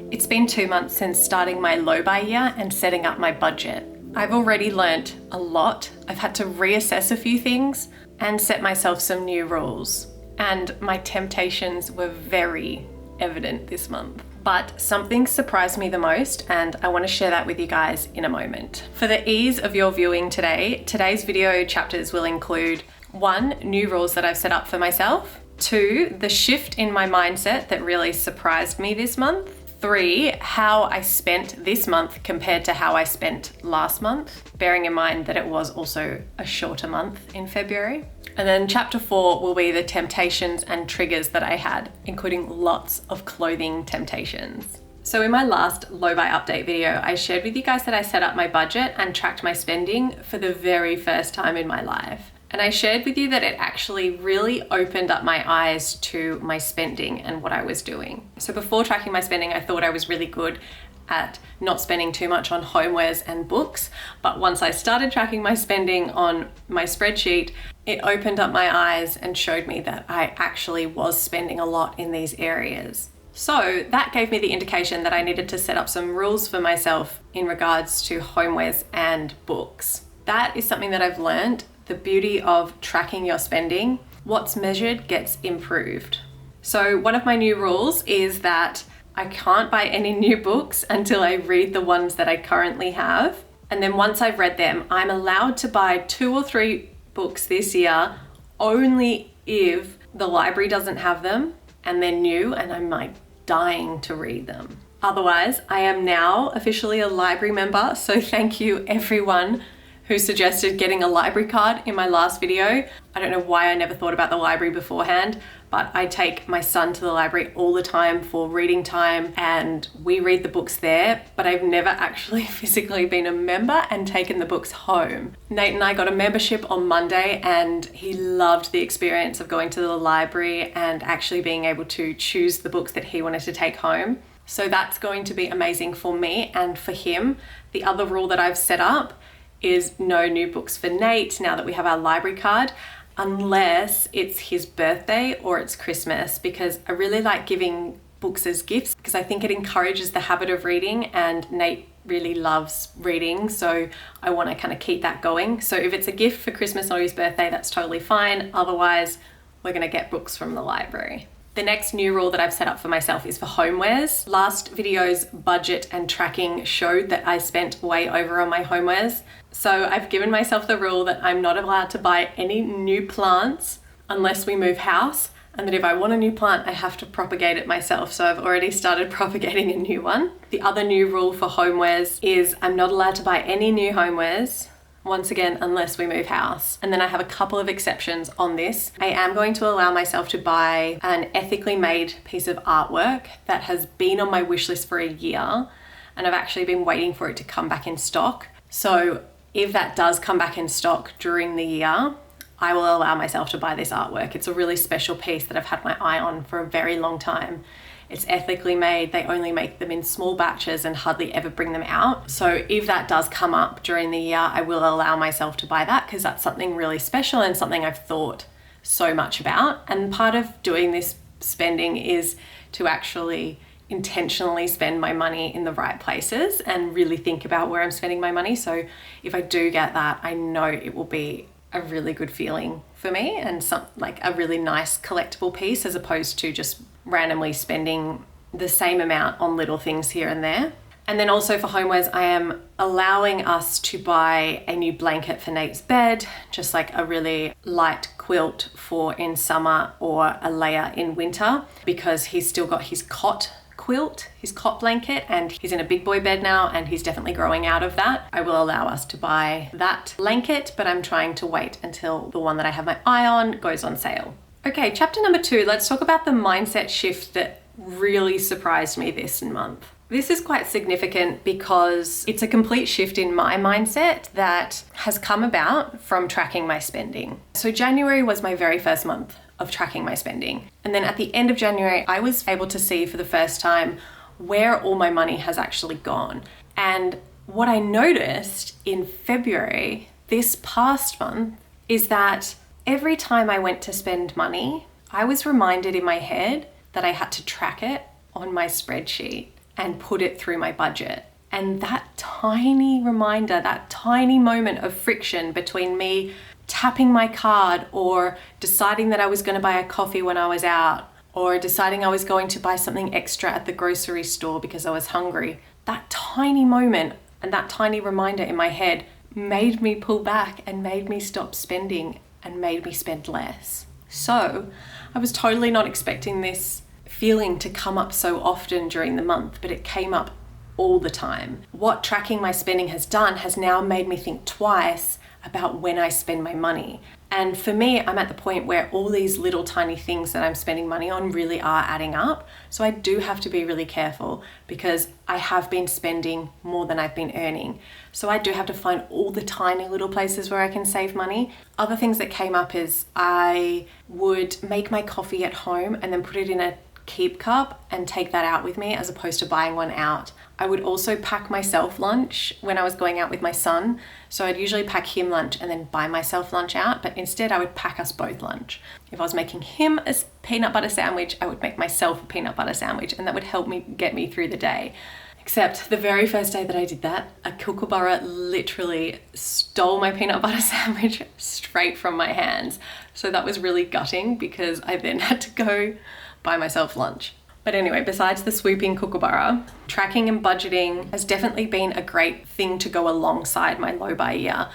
It's been 2 months since starting my low buy year and setting up my budget. I've already learnt a lot. I've had to reassess a few things and set myself some new rules. And my temptations were very evident this month. But something surprised me the most, and I want to share that with you guys in a moment. For the ease of your viewing today, today's video chapters will include 1, new rules that I've set up for myself, 2, the shift in my mindset that really surprised me this month, 3, how I spent this month compared to how I spent last month, bearing in mind that it was also a shorter month in February. And then chapter 4 will be the temptations and triggers that I had, including lots of clothing temptations. So in my last low buy update video, I shared with you guys that I set up my budget and tracked my spending for the very first time in my life. And I shared with you that it actually really opened up my eyes to my spending and what I was doing. So before tracking my spending, I thought I was really good at not spending too much on homewares and books. But once I started tracking my spending on my spreadsheet, it opened up my eyes and showed me that I actually was spending a lot in these areas. So that gave me the indication that I needed to set up some rules for myself in regards to homewares and books. That is something that I've learned. The beauty of tracking your spending, what's measured gets improved. So one of my new rules is that I can't buy any new books until I read the ones that I currently have. And then once I've read them, I'm allowed to buy 2 or 3 books this year only if the library doesn't have them and they're new and I'm like dying to read them. Otherwise, I am now officially a library member. So thank you everyone who suggested getting a library card in my last video. I don't know why I never thought about the library beforehand, but I take my son to the library all the time for reading time and we read the books there, but I've never actually physically been a member and taken the books home. Nate and I got a membership on Monday and he loved the experience of going to the library and actually being able to choose the books that he wanted to take home. So that's going to be amazing for me and for him. The other rule that I've set up is no new books for Nate now that we have our library card, unless it's his birthday or it's Christmas, because I really like giving books as gifts because I think it encourages the habit of reading and Nate really loves reading, so I want to kind of keep that going. So if it's a gift for Christmas or his birthday, that's totally fine. Otherwise, we're going to get books from the library. The next new rule that I've set up for myself is for homewares. Last video's budget and tracking showed that I spent way over on my homewares. So I've given myself the rule that I'm not allowed to buy any new plants unless we move house, and that if I want a new plant, I have to propagate it myself. So I've already started propagating a new one. The other new rule for homewares is I'm not allowed to buy any new homewares, once again, unless we move house. And then I have a couple of exceptions on this. I am going to allow myself to buy an ethically made piece of artwork that has been on my wish list for a year, and I've actually been waiting for it to come back in stock. So if that does come back in stock during the year, I will allow myself to buy this artwork. It's a really special piece that I've had my eye on for a very long time. It's ethically made. They only make them in small batches and hardly ever bring them out. So if that does come up during the year, I will allow myself to buy that because that's something really special and something I've thought so much about. And part of doing this spending is to actually intentionally spend my money in the right places and really think about where I'm spending my money. So if I do get that, I know it will be a really good feeling for me and like a really nice collectible piece as opposed to just randomly spending the same amount on little things here and there. And then also for homewares, I am allowing us to buy a new blanket for Nate's bed, just like a really light quilt for in summer or a layer in winter, because he's still got his cot quilt, his cot blanket, and he's in a big boy bed now and he's definitely growing out of that. I will allow us to buy that blanket, but I'm trying to wait until the one that I have my eye on goes on sale. Okay, chapter number 2, let's talk about the mindset shift that really surprised me this month. This is quite significant because it's a complete shift in my mindset that has come about from tracking my spending. So January was my very first month of tracking my spending. And then at the end of January, I was able to see for the first time where all my money has actually gone. And what I noticed in February, this past month, is that every time I went to spend money, I was reminded in my head that I had to track it on my spreadsheet. and put it through my budget. And that tiny reminder, that tiny moment of friction between me tapping my card or deciding that I was going to buy a coffee when I was out, or deciding I was going to buy something extra at the grocery store because I was hungry, that tiny moment and that tiny reminder in my head made me pull back and made me stop spending and made me spend less. So I was totally not expecting this feeling to come up so often during the month, but it came up all the time. What tracking my spending has done has now made me think twice about when I spend my money. And for me, I'm at the point where all these little tiny things that I'm spending money on really are adding up. So I do have to be really careful because I have been spending more than I've been earning. So I do have to find all the tiny little places where I can save money. Other things that came up is I would make my coffee at home and then put it in a keep cup and take that out with me as opposed to buying one out. I would also pack myself lunch when I was going out with my son. So I'd usually pack him lunch and then buy myself lunch out, but instead I would pack us both lunch. If I was making him a peanut butter sandwich, I would make myself a peanut butter sandwich, and that would help me get me through the day. Except the very first day that I did that, a kookaburra literally stole my peanut butter sandwich straight from my hands. So that was really gutting because I then had to go buy myself lunch. But anyway, besides the swooping kookaburra, tracking and budgeting has definitely been a great thing to go alongside my low buy year.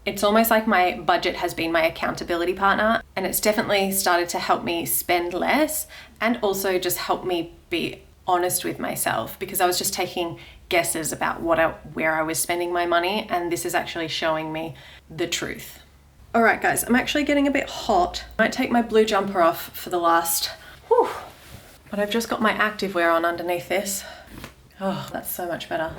It's almost like my budget has been my accountability partner, and it's definitely started to help me spend less and also just help me be honest with myself, because I was just taking guesses about where I was spending my money, and this is actually showing me the truth. All right, guys, I'm actually getting a bit hot. I might take my blue jumper off for the last, but I've just got my activewear on underneath this. Oh, that's so much better.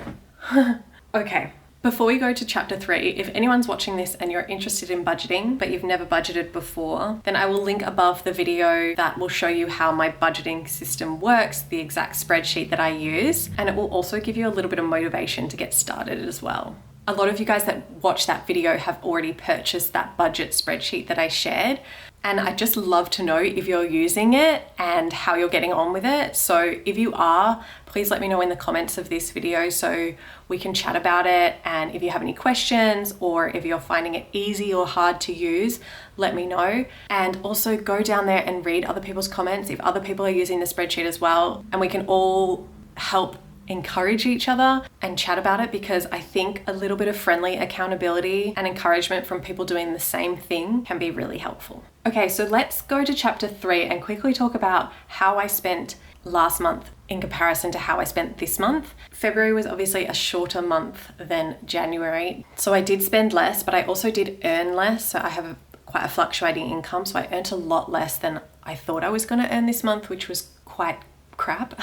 Okay, before we go to chapter 3, if anyone's watching this and you're interested in budgeting, but you've never budgeted before, then I will link above the video that will show you how my budgeting system works, the exact spreadsheet that I use, and it will also give you a little bit of motivation to get started as well. A lot of you guys that watch that video have already purchased that budget spreadsheet that I shared, and I'd just love to know if you're using it and how you're getting on with it. So if you are, please let me know in the comments of this video so we can chat about it. And if you have any questions or if you're finding it easy or hard to use, let me know. And also go down there and read other people's comments if other people are using the spreadsheet as well, and we can all help encourage each other and chat about it, because I think a little bit of friendly accountability and encouragement from people doing the same thing can be really helpful. Okay, so let's go to chapter 3 and quickly talk about how I spent last month in comparison to how I spent this month. February was obviously a shorter month than January, so I did spend less, but I also did earn less. So I have quite a fluctuating income, so I earned a lot less than I thought I was going to earn this month, which was quite crap.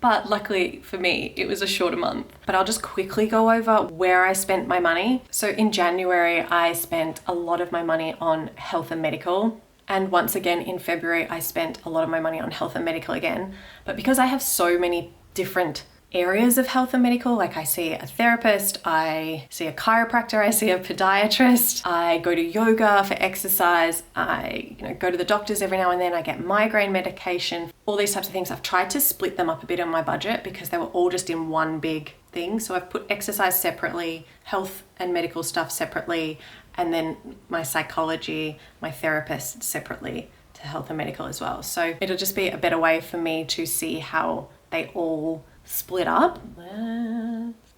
But luckily for me, it was a shorter month. But I'll just quickly go over where I spent my money. So in January, I spent a lot of my money on health and medical. And once again, in February, I spent a lot of my money on health and medical again. But because I have so many different areas of health and medical, like I see a therapist, I see a chiropractor, I see a podiatrist, I go to yoga for exercise, I go to the doctors every now and then, I get migraine medication, all these types of things. I've tried to split them up a bit on my budget because they were all just in one big thing. So I've put exercise separately, health and medical stuff separately, and then my psychology, my therapist separately to health and medical as well. So it'll just be a better way for me to see how they all split up.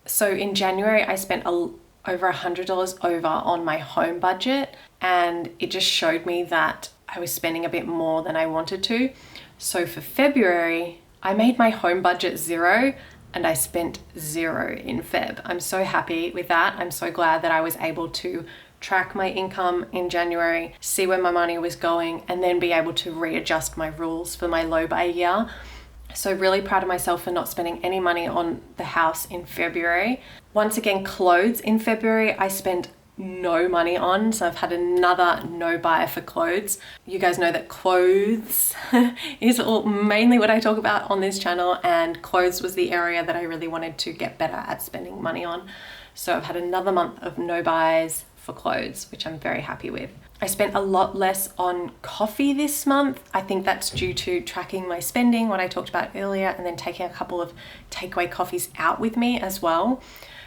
So in January, I spent over $100 over on my home budget, and it just showed me that I was spending a bit more than I wanted to. So for February, I made my home budget $0 and I spent $0 in Feb. I'm so happy with that. I'm so glad that I was able to track my income in January, see where my money was going, and then be able to readjust my rules for my low buy year. So really proud of myself for not spending any money on the house in February. Once again, clothes in February, I spent no money on. So I've had another no buy for clothes. You guys know that clothes is mainly what I talk about on this channel, and clothes was the area that I really wanted to get better at spending money on. So I've had another month of no buys for clothes, which I'm very happy with. I spent a lot less on coffee this month. I think that's due to tracking my spending, what I talked about earlier, and then taking a couple of takeaway coffees out with me as well.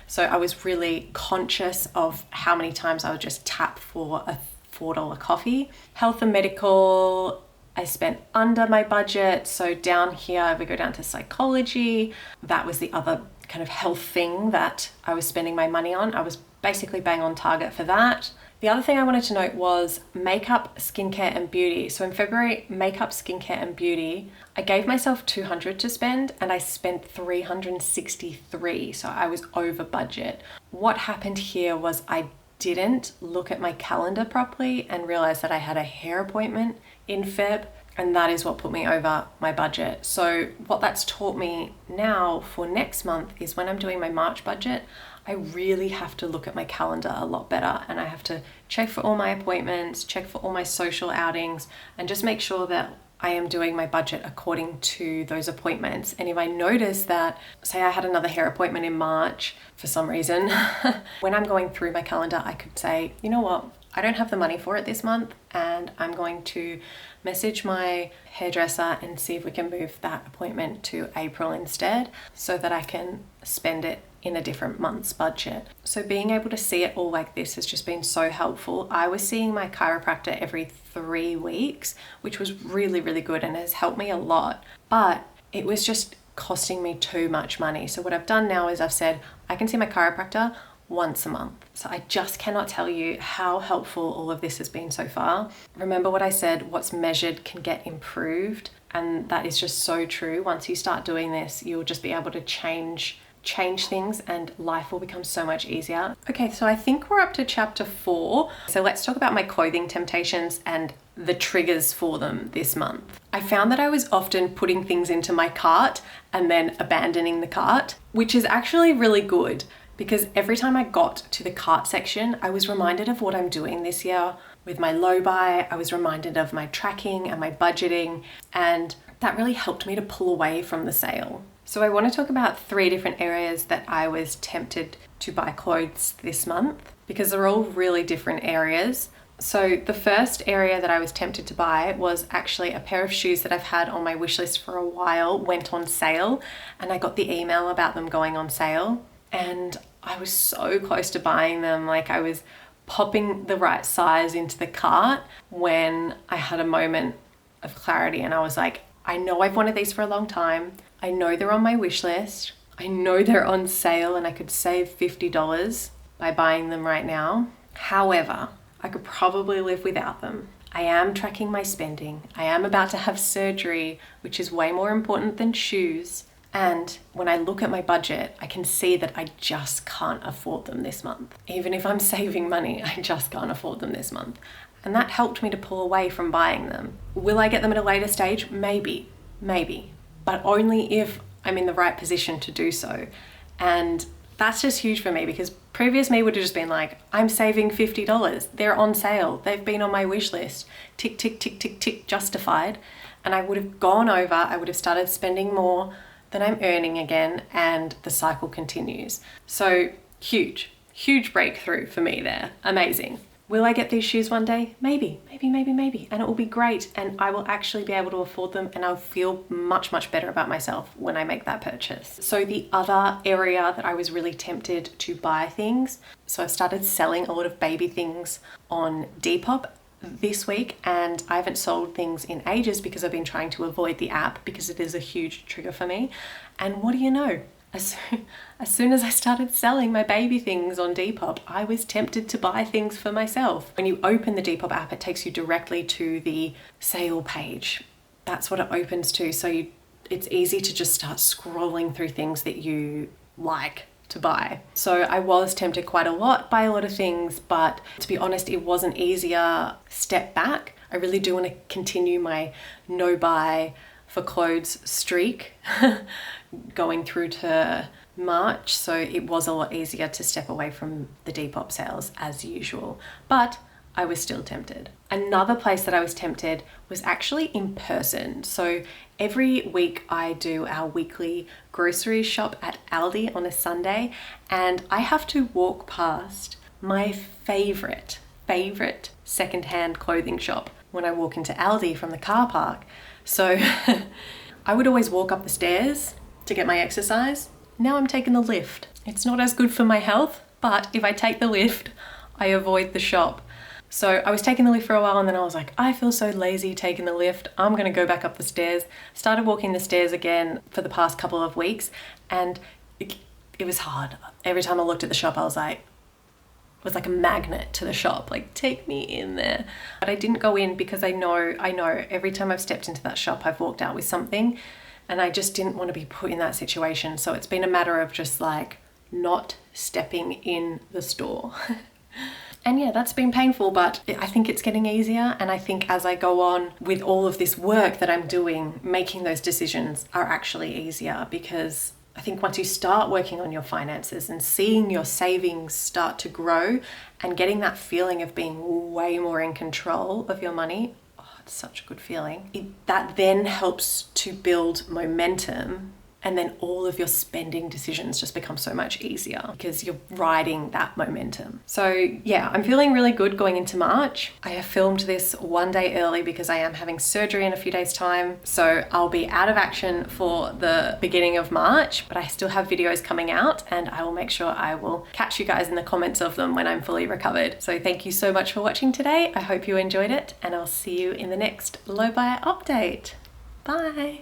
So I was really conscious of how many times I would just tap for a $4 coffee. Health and medical, I spent under my budget. So down here, we go down to psychology. That was the other kind of health thing that I was spending my money on. I was basically bang on target for that. The other thing I wanted to note was makeup, skincare, and beauty. So in February, makeup, skincare, and beauty, I gave myself $200 to spend and I spent $363. So I was over budget. What happened here was I didn't look at my calendar properly and realize that I had a hair appointment in Feb, and that is what put me over my budget. So what that's taught me now for next month is when I'm doing my March budget, I really have to look at my calendar a lot better, and I have to check for all my appointments, check for all my social outings, and just make sure that I am doing my budget according to those appointments. And if I notice that, say I had another hair appointment in March for some reason, when I'm going through my calendar, I could say, you know what, I don't have the money for it this month, and I'm going to message my hairdresser and see if we can move that appointment to April instead, so that I can spend it in a different month's budget. So being able to see it all like this has just been so helpful. I was seeing my chiropractor every 3 weeks, which was really, really good and has helped me a lot, but it was just costing me too much money. So what I've done now is I've said, I can see my chiropractor once a month. So I just cannot tell you how helpful all of this has been so far. Remember what I said, what's measured can get improved. And that is just so true. Once you start doing this, you'll just be able to change things and life will become so much easier. Okay, so I think we're up to chapter 4. So let's talk about my clothing temptations and the triggers for them this month. I found that I was often putting things into my cart and then abandoning the cart, which is actually really good because every time I got to the cart section, I was reminded of what I'm doing this year with my low buy. I was reminded of my tracking and my budgeting, and that really helped me to pull away from the sale. So I want to talk about 3 different areas that I was tempted to buy clothes this month because they're all really different areas. So the first area that I was tempted to buy was actually a pair of shoes that I've had on my wish list for a while, went on sale, and I got the email about them going on sale. And I was so close to buying them. Like I was popping the right size into the cart when I had a moment of clarity and I was like, I know I've wanted these for a long time. I know they're on my wish list. I know they're on sale and I could save $50 by buying them right now. However, I could probably live without them. I am tracking my spending. I am about to have surgery, which is way more important than shoes. And when I look at my budget, I can see that I just can't afford them this month. Even if I'm saving money, I just can't afford them this month. And that helped me to pull away from buying them. Will I get them at a later stage? Maybe. But only if I'm in the right position to do so. And that's just huge for me because previous me would have just been like, I'm saving $50. They're on sale. They've been on my wish list. Tick, tick, tick, tick, tick, justified. And I would have gone over, I would have started spending more than I'm earning again, and the cycle continues. So huge breakthrough for me there. Amazing. Will I get these shoes one day? Maybe. And it will be great. And I will actually be able to afford them and I'll feel much, much better about myself when I make that purchase. So the other area that I was really tempted to buy things, so I've started selling a lot of baby things on Depop this week, and I haven't sold things in ages because I've been trying to avoid the app because it is a huge trigger for me. And what do you know? As soon as I started selling my baby things on Depop, I was tempted to buy things for myself. When you open the Depop app, it takes you directly to the sale page. That's what it opens to. So it's easy to just start scrolling through things that you like to buy. So I was tempted quite a lot by a lot of things, but to be honest, it was an easier step back. I really do want to continue my no buy for clothes streak going through to March, so it was a lot easier to step away from the Depop sales as usual, but I was still tempted. Another place that I was tempted was actually in person. So every week I do our weekly grocery shop at Aldi on a Sunday, and I have to walk past my favorite favourite secondhand clothing shop when I walk into Aldi from the car park. So I would always walk up the stairs to get my exercise. Now I'm taking the lift. It's not as good for my health, but if I take the lift, I avoid the shop. So I was taking the lift for a while and then I was like, I feel so lazy taking the lift. I'm going to go back up the stairs. Started walking the stairs again for the past couple of weeks, and it was hard. Every time I looked at the shop, I was like, it was like a magnet to the shop, like, take me in there. But I didn't go in because I know every time I've stepped into that shop, I've walked out with something, and I just didn't want to be put in that situation. So it's been a matter of just like not stepping in the store. And yeah, that's been painful, but I think it's getting easier. And I think as I go on with all of this work that I'm doing, making those decisions are actually easier, because I think once you start working on your finances and seeing your savings start to grow and getting that feeling of being way more in control of your money, oh, it's such a good feeling. That then helps to build momentum, and then all of your spending decisions just become so much easier because you're riding that momentum. So yeah, I'm feeling really good going into March. I have filmed this one day early because I am having surgery in a few days' time. So I'll be out of action for the beginning of March, but I still have videos coming out, and I will make sure I will catch you guys in the comments of them when I'm fully recovered. So thank you so much for watching today. I hope you enjoyed it, and I'll see you in the next low buy update. Bye.